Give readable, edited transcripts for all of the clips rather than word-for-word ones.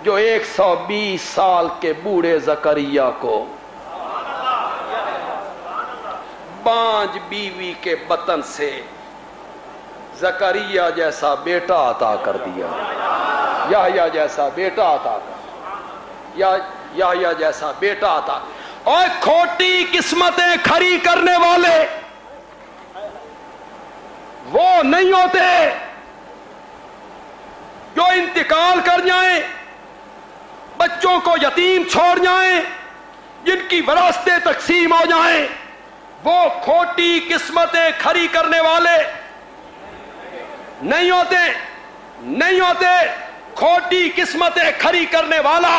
جو 120 سال کے بوڑھے زکریا کو بانج بیوی کے بطن سے زکریا جیسا بیٹا عطا کر دیا، یحییٰ جیسا بیٹا عطا کر، یحییٰ جیسا بیٹا عطا۔ اور کھوٹی قسمتیں کھری کرنے والے وہ نہیں ہوتے جو انتقال کر جائیں، بچوں کو یتیم چھوڑ جائیں، جن کی وراثتیں تقسیم ہو جائیں۔ وہ کھوٹی قسمتیں کھری کرنے والے نہیں ہوتے۔ کھوٹی قسمتیں کھری کرنے والا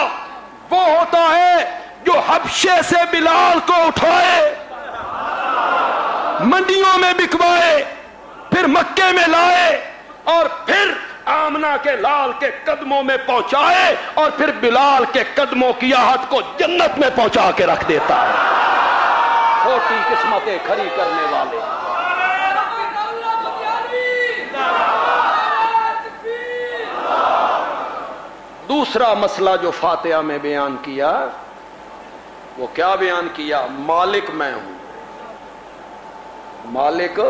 وہ ہوتا ہے جو حبشے سے بلال کو اٹھائے، منڈیوں میں بکوائے، پھر مکے میں لائے، اور پھر آمنہ کے لال کے قدموں میں پہنچائے، اور پھر بلال کے قدموں کی آہت کو جنت میں پہنچا کے رکھ دیتا ہے۔ کھوٹی قسمتیں کھری کرنے والے۔ دوسرا مسئلہ جو فاتحہ میں بیان کیا، وہ کیا بیان کیا؟ مالک میں ہوں، مالک،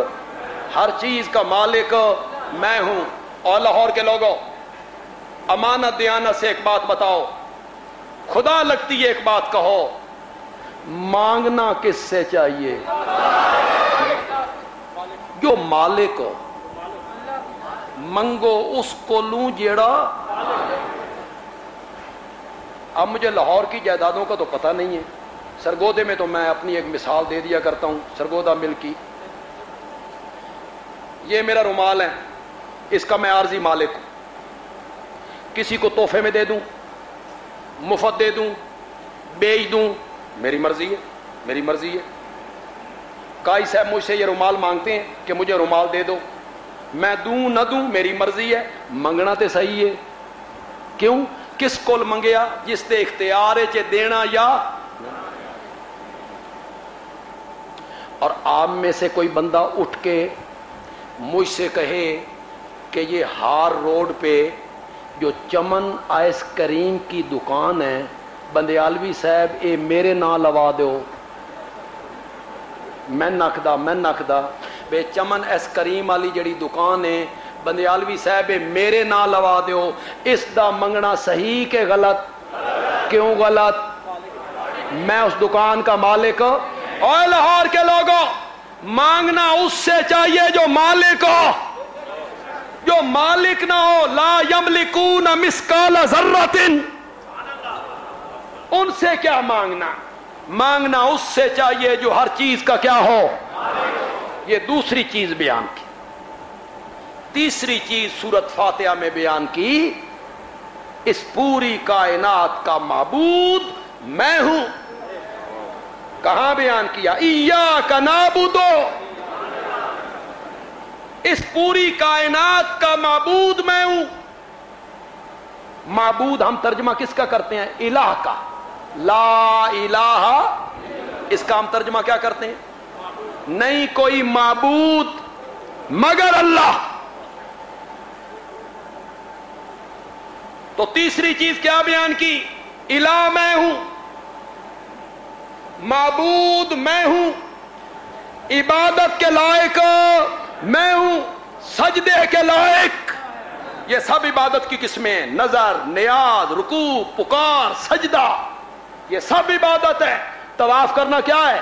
ہر چیز کا مالک میں ہوں۔ اور لاہور کے لوگوں، امانت دیانت سے ایک بات بتاؤ، خدا لگتی ہے ایک بات کہو، مانگنا کس سے چاہیے؟ جو مالک ہو، منگو اس کو لوں جیڑا۔ اب مجھے لاہور کی جائیدادوں کا تو پتہ نہیں ہے، سرگودے میں تو میں اپنی ایک مثال دے دیا کرتا ہوں، سرگودہ مل کی۔ یہ میرا رومال ہے، اس کا میں عارضی مالک ہوں، کسی کو تحفے میں دے دوں، مفت دے دوں، بیچ دوں، میری مرضی ہے۔ قائی صاحب مجھ سے یہ رومال مانگتے ہیں کہ مجھے رومال دے دو، میں دوں نہ دوں میری مرضی ہے، منگنا تے صحیح ہے۔ کیوں؟ کس کول منگیا؟ جس تے اختیار ہے دینا یا۔ اور آپ میں سے کوئی بندہ اٹھ کے مجھ سے کہے کہ یہ ہار روڈ پہ جو چمن آئس کریم کی دکان ہے، بندیالوی صاحب اے میرے نام لوا دو، میں نکدا بے چمن آئس کریم والی جڑی دکان ہے بندیالوی صاحب اے میرے نام لوا دو، اس دا منگنا صحیح کہ غلط؟ کیوں غلط؟ میں اس دکان کا مالک ہوں۔ اور لاہور کے لوگوں، مانگنا اس سے چاہیے جو مالک ہو، جو مالک نہ ہو، لا یملکون مثقال ذرۃ، ان سے کیا مانگنا؟ مانگنا اس سے چاہیے جو ہر چیز کا کیا ہو۔ یہ دوسری چیز بیان کی۔ تیسری چیز سورۃ فاتحہ میں بیان کی، اس پوری کائنات کا معبود میں ہوں۔ کہاں بیان کیا؟ ایاک نعبد، اس پوری کائنات کا معبود میں ہوں۔ معبود ہم ترجمہ کس کا کرتے ہیں؟ الہ کا، لا الہ، اس کا ہم ترجمہ کیا کرتے ہیں؟ نہیں کوئی معبود مگر اللہ۔ تو تیسری چیز کیا بیان کی؟ الہ میں ہوں، معبود میں ہوں، عبادت کے لائق میں ہوں، سجدے کے لائق۔ یہ سب عبادت کی قسمیں ہیں، نظر، نیاز، رکوع، پکار، سجدہ، یہ سب عبادت ہے۔ طواف کرنا کیا ہے؟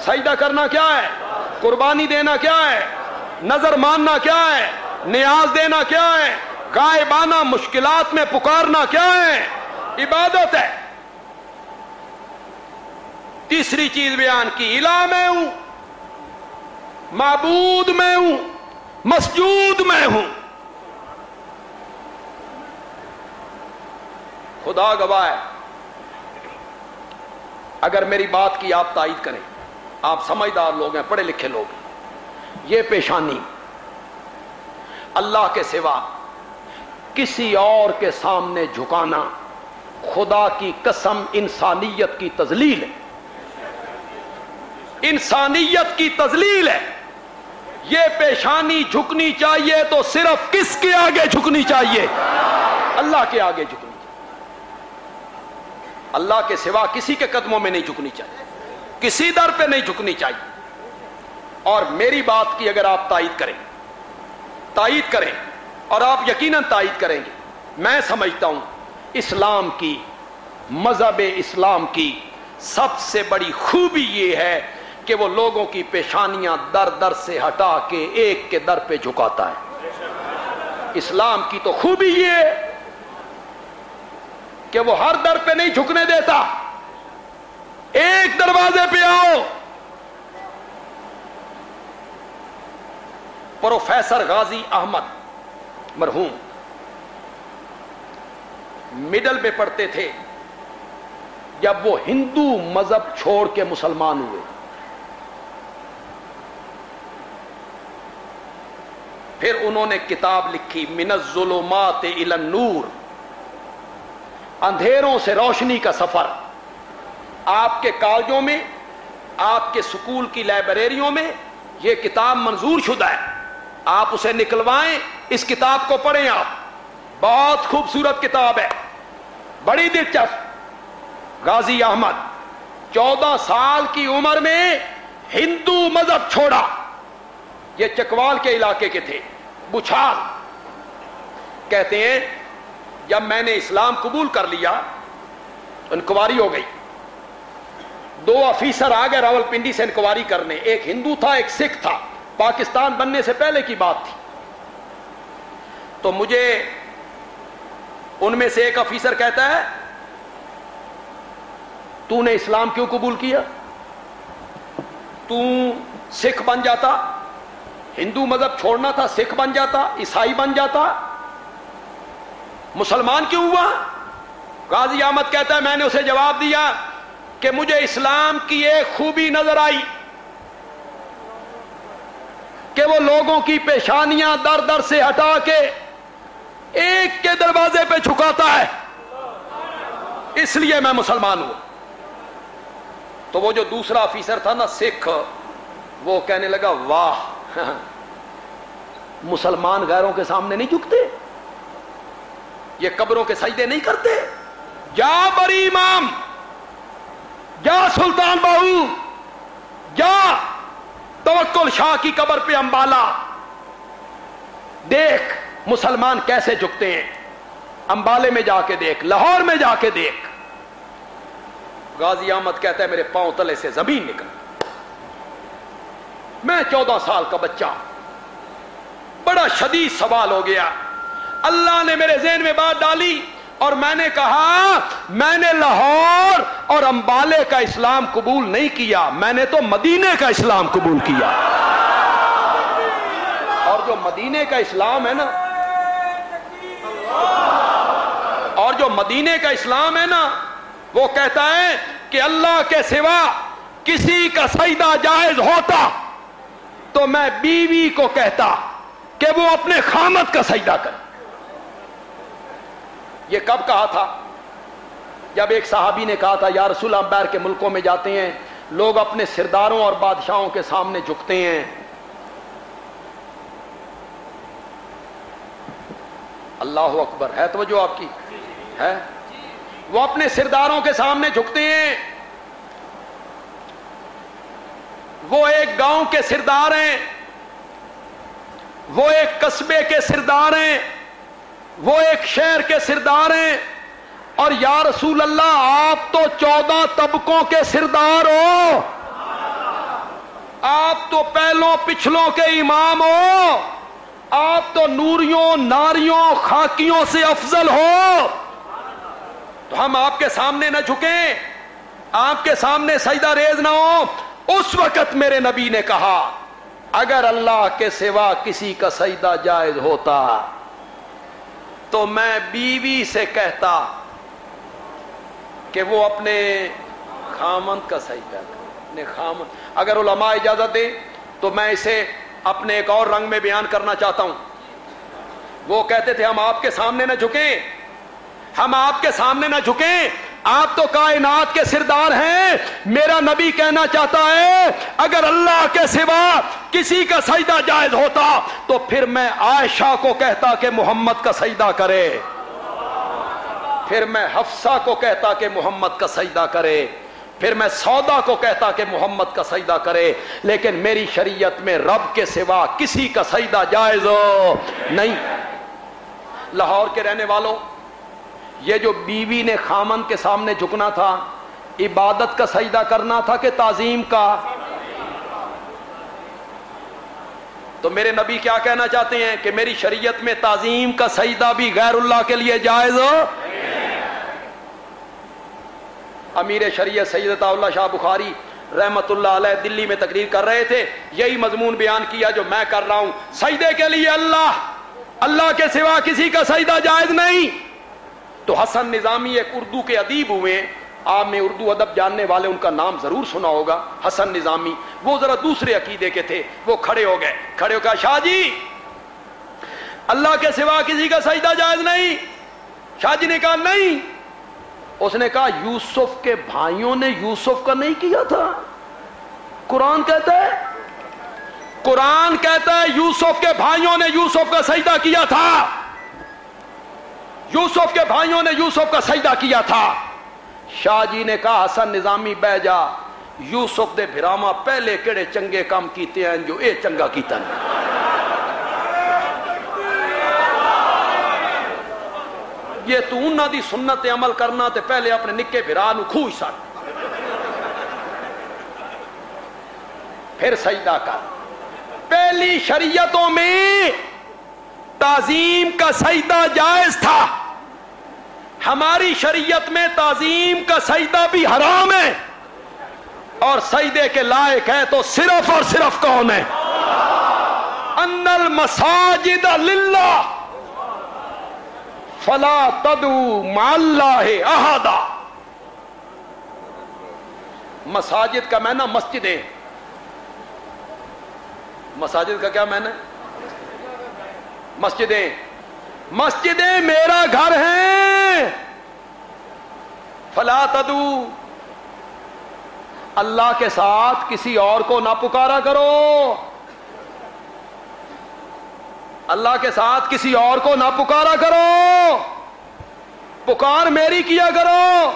سجدہ کرنا کیا ہے؟ قربانی دینا کیا ہے؟ نظر ماننا کیا ہے؟ نیاز دینا کیا ہے؟ غائبانہ مشکلات میں پکارنا کیا ہے؟ عبادت ہے۔ تیسری چیز بیان کی، الہ میں ہوں، معبود میں ہوں، مسجود میں ہوں۔ خدا گواہ ہے، اگر میری بات کی آپ تائید کریں، آپ سمجھدار لوگ ہیں، پڑھے لکھے لوگ ہیں، یہ پیشانی اللہ کے سوا کسی اور کے سامنے جھکانا خدا کی قسم انسانیت کی تذلیل ہے، انسانیت کی تذلیل ہے۔ یہ پیشانی جھکنی چاہیے تو صرف کس کے آگے جھکنی چاہیے؟ اللہ کے آگے جھکنی چاہیے۔ اللہ کے سوا کسی کے قدموں میں نہیں جھکنی چاہیے، کسی در پہ نہیں جھکنی چاہیے. اور میری بات کی اگر آپ تائید کریں اور آپ یقیناً تائید کریں گے، میں سمجھتا ہوں اسلام کی، مذہب اسلام کی سب سے بڑی خوبی یہ ہے کہ وہ لوگوں کی پیشانیاں در در سے ہٹا کے ایک کے در پہ جھکاتا ہے. اسلام کی تو خوبی یہ ہے کہ وہ ہر در پہ نہیں جھکنے دیتا. ایک دروازے پہ آؤ. پروفیسر غازی احمد مرحوم مڈل میں پڑھتے تھے جب وہ ہندو مذہب چھوڑ کے مسلمان ہوئے. پھر انہوں نے کتاب لکھی من الظلمات الی النور، اندھیروں سے روشنی کا سفر. آپ کے کالجوں میں، آپ کے سکول کی لائبریریوں میں یہ کتاب منظور شدہ ہے، آپ اسے نکلوائیں، اس کتاب کو پڑھیں. آپ بہت خوبصورت کتاب ہے، بڑی دلچسپ. غازی احمد 14 سال کی عمر میں ہندو مذہب چھوڑا. یہ چکوال کے علاقے کے تھے، بچھال. کہتے ہیں جب میں نے اسلام قبول کر لیا، انکوائری ہو گئی. 2 آفیسر آ گئے راولپنڈی سے انکوائری کرنے، ایک ہندو تھا ایک سکھ تھا. پاکستان بننے سے پہلے کی بات تھی. تو مجھے ان میں سے ایک آفیسر کہتا ہے تو نے اسلام کیوں قبول کیا؟ تو سکھ بن جاتا، ہندو مذہب چھوڑنا تھا، سکھ بن جاتا، عیسائی بن جاتا، مسلمان کیوں ہوا؟ غازی احمد کہتا ہے میں نے اسے جواب دیا کہ مجھے اسلام کی ایک خوبی نظر آئی کہ وہ لوگوں کی پیشانیاں در در سے ہٹا کے ایک کے دروازے پہ جھکاتا ہے، اس لیے میں مسلمان ہوں. تو وہ جو دوسرا آفیسر تھا نا سکھ، وہ کہنے لگا واہ، مسلمان غیروں کے سامنے نہیں جھکتے، یہ قبروں کے سجدے نہیں کرتے. جا بری امام، جا سلطان باہو، جا توکل شاہ کی قبر پہ امبالہ، دیکھ مسلمان کیسے جھکتے ہیں. امبالے میں جا کے دیکھ، لاہور میں جا کے دیکھ. غازی احمد کہتا ہے میرے پاؤں تلے سے زمین نکل. میں 14 سال کا بچہ، بڑا شدید سوال ہو گیا. اللہ نے میرے ذہن میں بات ڈالی اور میں نے کہا میں نے لاہور اور امبالے کا اسلام قبول نہیں کیا، میں نے تو مدینے کا اسلام قبول کیا. اور جو مدینے کا اسلام ہے نا، اور جو مدینے کا اسلام ہے نا، وہ کہتا ہے کہ اللہ کے سوا کسی کا سجدہ جائز ہوتا تو میں بیوی کو کہتا کہ وہ اپنے خامد کا سجدہ کرے. یہ کب کہا تھا؟ جب ایک صحابی نے کہا تھا یا رسول اللہ، باہر کے ملکوں میں جاتے ہیں لوگ اپنے سرداروں اور بادشاہوں کے سامنے جھکتے ہیں. اللہ اکبر، ہے توجہ آپ کی؟ ہے. وہ اپنے سرداروں کے سامنے جھکتے ہیں. وہ ایک گاؤں کے سردار ہیں، وہ ایک قصبے کے سردار ہیں، وہ ایک شہر کے سردار ہیں. اور یا رسول اللہ آپ تو 14 طبقوں کے سردار ہو، آپ تو پہلوں پچھلوں کے امام ہو، آپ تو نوریوں ناریوں خاکیوں سے افضل ہو، تو ہم آپ کے سامنے نہ جھکیں، آپ کے سامنے سجدہ ریز نہ ہو. اس وقت میرے نبی نے کہا اگر اللہ کے سوا کسی کا سجدہ جائز ہوتا تو میں بیوی سے کہتا کہ وہ اپنے خامند کا سجدہ کرے، اپنے خامند. اگر علماء اجازت دیں تو میں اسے اپنے ایک اور رنگ میں بیان کرنا چاہتا ہوں. وہ کہتے تھے ہم آپ کے سامنے نہ جھکیں، ہم آپ کے سامنے نہ جھکیں، آپ تو کائنات کے سردار ہیں. میرا نبی کہنا چاہتا ہے اگر اللہ کے سوا کسی کا سجدہ جائز ہوتا تو پھر میں عائشہ کو کہتا کہ محمد کا سجدہ کرے، پھر میں حفصہ کو کہتا کہ محمد کا سجدہ کرے، پھر میں سودا کو کہتا کہ محمد کا سجدہ کرے، لیکن میری شریعت میں رب کے سوا کسی کا سجدہ جائز نہیں۔ لاہور کے رہنے والوں، یہ جو بیوی نے خامن کے سامنے جھکنا تھا، عبادت کا سجدہ کرنا تھا کہ تعظیم کا؟ تو میرے نبی کیا کہنا چاہتے ہیں کہ میری شریعت میں تعظیم کا سجدہ بھی غیر اللہ کے لیے جائز ہو؟ امیر شریعت سید عطا اللہ شاہ بخاری رحمت اللہ علیہ دلی میں تقریر کر رہے تھے، یہی مضمون بیان کیا جو میں کر رہا ہوں، سجدے کے لیے اللہ کے سوا کسی کا سجدہ جائز نہیں۔ تو حسن نظامی ایک اردو کے ادیب ہوئے، آپ نے اردو ادب جاننے والے ان کا نام ضرور سنا ہوگا، حسن نظامی، وہ ذرا دوسرے عقیدے کے تھے، وہ کھڑے ہو کہا شاہ جی اللہ کے سوا کسی کا سجدہ جائز نہیں۔ شاہ جی نے کہا نہیں، اس نے کہا یوسف کے بھائیوں نے یوسف کا نہیں کیا تھا، قرآن کہتا ہے یوسف کے بھائیوں نے یوسف کا سجدہ کیا تھا، یوسف کے بھائیوں نے یوسف کا سجدہ کیا تھا۔ شاہ جی نے کہا حسن نظامی بہ جا، یوسف دے بھراما پہلے کیڑے چنگے کام کیتے ہیں جو اے چنگا کیتا ہے۔ یہ تو انہاں دی سنت عمل کرنا تے پہلے اپنے نکے بھرا نو کھوئی سٹ، پھر سجدہ کر۔ پہلی شریعتوں میں تعظیم کا سجدہ جائز تھا، ہماری شریعت میں تعظیم کا سجدہ بھی حرام ہے، اور سجدے کے لائق ہے تو صرف اور صرف کون ہے؟ ان المساجد للہ فلا تدعوا مع اللہ احدا۔ مساجد کا معنی مسجدیں، مساجد کا کیا معنی؟ مسجدیں میرا گھر ہیں، فلا تدعوا، اللہ کے ساتھ کسی اور کو نہ پکارا کرو، اللہ کے ساتھ کسی اور کو نہ پکارا کرو، پکار میری کیا کرو،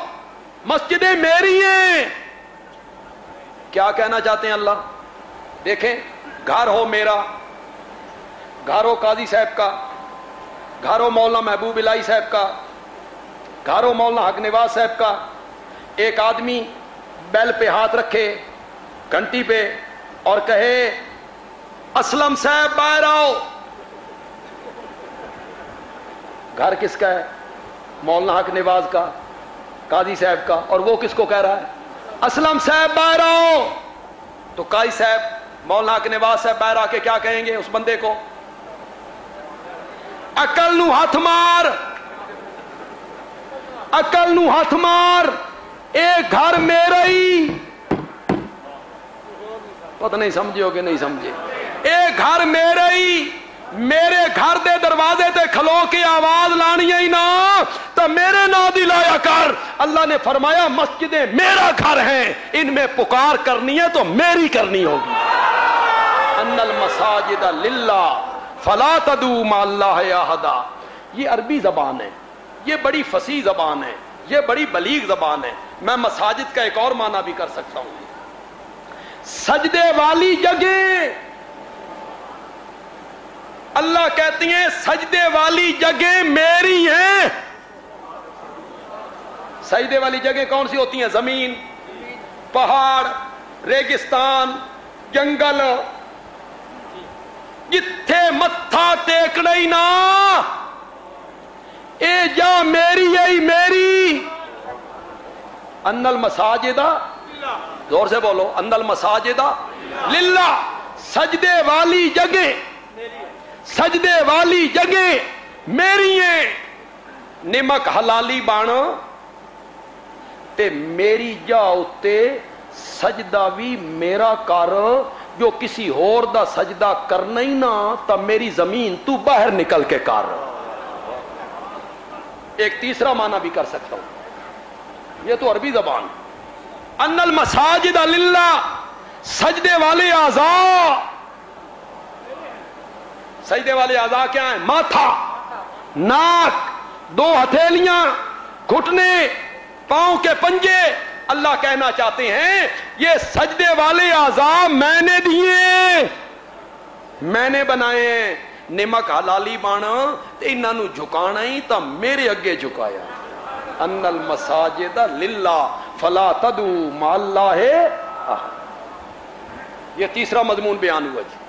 مسجدیں میری ہیں۔ کیا کہنا چاہتے ہیں اللہ؟ دیکھیں، گھر ہو میرا، گھر ہو قاضی صاحب کا، گھر ہو مولانا محبوب الہی صاحب کا، گھر ہو مولانا حق نواز صاحب کا، ایک آدمی بیل پہ ہاتھ رکھے گھنٹی پہ اور کہے اسلم صاحب باہر آؤ، گھر کس کا ہے؟ مولانا حق نواز کا، قاضی صاحب کا، اور وہ کس کو کہہ رہا ہے؟ اسلم صاحب باہر آؤ۔ تو قاضی صاحب مولانا حق نواز صاحب باہر آ کے کیا کہیں گے اس بندے کو؟ عقل نو ہاتھ مار، عقل نو ہاتھ مار، ایک گھر میرا ہی، پتہ نہیں سمجھے ہو کہ نہیں سمجھے، ایک گھر میرا ہی، میرے گھر دے دروازے تے کھلو کے آواز لانی ہی نا تو میرے نا دی لایا کر۔ اللہ نے فرمایا مسجدیں میرا گھر ہیں، ان میں پکار کرنی ہے تو میری کرنی ہوگی۔ ان المساجد للہ فلا تدعوا مع اللہ احدا، یہ عربی زبان ہے، یہ بڑی فصیح زبان ہے، یہ بڑی بلیغ زبان ہے۔ میں مساجد کا ایک اور معنی بھی کر سکتا ہوں، سجدے والی جگہ۔ اللہ کہتی ہیں سجدے والی جگہ میری ہیں۔ سجدے والی جگہ کون سی ہوتی ہیں؟ زمین، پہاڑ، ریگستان، جنگل، جتھے متھا ٹیکنا ہی نا اے جا میری ہے میری۔ ان المساجد، زور سے بولو، ان المساجد للہ، سجدے والی جگہ، سجدے والی جگہ میری ہیں۔ نمک حلالی بانا تے میری جا اتے سجدہ بھی میرا کر، جو کسی اور دا سجدہ کرنا ہی نہ تا میری زمین تو باہر نکل کے کر۔ ایک تیسرا معنی بھی کر سکتا ہوں، یہ تو عربی زبان۔ ان المساجد للہ، سجدے والے اعضاء، سجدے والے اعضاء کیا ہیں؟ ماتھا، ناک، دو ہتھیلیاں، گھٹنے، پاؤں کے پنجے، اللہ کہنا چاہتے ہیں یہ سجدے والے اعضاء میں نے دیے، میں نے بنائے ہیں۔ نمک حلالی بانا تے انہاں نو جھکانا ہی تا میرے اگے جھکایا۔ ان المساجد للہ فلا تدعوا مع اللہ احد۔ یہ تیسرا مضمون بیان ہوا جی۔